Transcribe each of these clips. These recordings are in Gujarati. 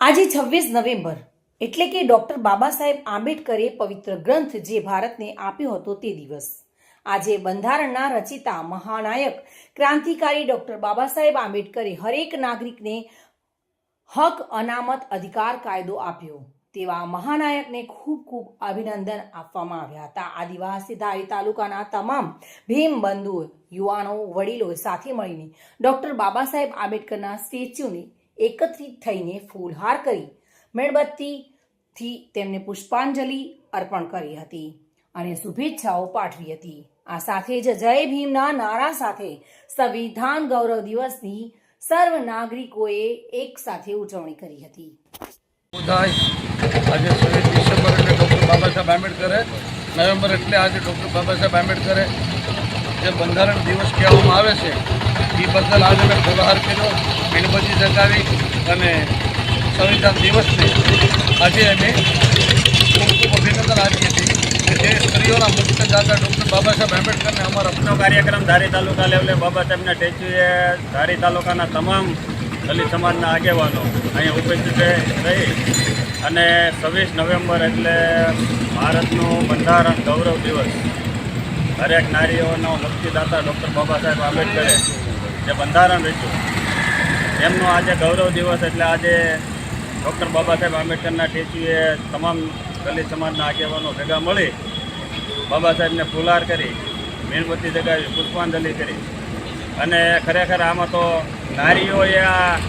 આજે 26 નવેમ્બર એટલે કે ડોક્ટર બાબા સાહેબ આંબેડકરે પવિત્ર ગ્રંથ જે ભારતને આપ્યો હતો તે દિવસ. આજે બંધારણના રચિતા મહાનાયક ક્રાંતિકારી ડોક્ટર બાબા સાહેબ આંબેડકરે હરેક નાગરિકને હક અનામત અધિકાર કાયદો આપ્યો. તેવા મહાનાયકને ખૂબ ખૂબ અભિનંદન આપવામાં આવ્યા હતા. આદિવાસી ધારી તાલુકાના તમામ ભીમ બંધુઓ, યુવાનો, વડીલો સાથે મળીને ડોક્ટર બાબા સાહેબ આંબેડકરના સ્ટેચ્યુને એકત્રિત થઈને ફૂલહાર કરી મીણબત્તીથી તેમને પુષ્પાંજલિ અર્પણ કરી હતી અને શુભેચ્છાઓ પાઠવી હતી. આ સાથે જ જય ભીમના નારા સાથે સંવિધાન ગૌરવ દિવસની સર્વ નાગરિકોએ એક સાથે ઉજવણી કરી હતી. આજે 26 ડિસેમ્બર એટલે ડૉક્ટર બાબા સાહેબ આંબેડકરે, નવેમ્બર એટલે આજે ડૉક્ટર બાબા સાહેબ આંબેડકરે જે બંધારણ દિવસ કહેવામાં આવે છે એ બદલ આજે મેં ફૂલહાર કર્યો, મીણબત્તી જગાવી અને સંવિધાન દિવસને આજે અમે ખૂબ ખૂબ અભિનંદન આપીએ છીએ કે જે સ્ત્રીઓના મુખ્ય દાતા ડૉક્ટર બાબા સાહેબ આંબેડકરને અમારા કાર્યક્રમ ધારી તાલુકા લેવલે બાબા સાહેબના સ્ટેચ્યુએ ધારી તાલુકાના તમામ દલિત સમાજના આગેવાનો અહીંયા ઉપસ્થિત રહી અને 26 નવેમ્બર એટલે ભારતનું બંધારણ ગૌરવ દિવસ, દરેક નારીઓનો મુક્તિદાતા ડૉક્ટર બાબા સાહેબ આંબેડકરે જે બંધારણ રચ્યું એમનો આજે ગૌરવ દિવસ એટલે આજે ડૉક્ટર બાબા સાહેબ આંબેડકરના સ્ટેચ્યુએ તમામ દલિત સમાજના આગેવાનો ભેગા મળી બાબા સાહેબને ફૂલહાર કરી, મીણબત્તી જગાવી, પુષ્પાંજલિ કરી અને ખરેખર આમાં તો નારીઓએ આ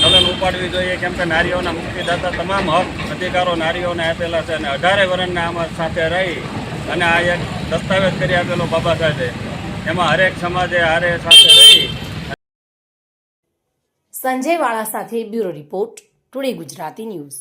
કલન ઉપાડવી જોઈએ, કેમ કે નારીઓના મુક્તિદાતા તમામ હક અધિકારો નારીઓને આપેલા છે અને 18 વર્ષને આમાં સાથે રહી અને આ એક દસ્તાવેજ કરી આપેલો બાબા સાહેબે, એમાં હરેક સમાજે હારે સાથે રહી. સંજય વાળા સાથે bureau report, today Gujarati news.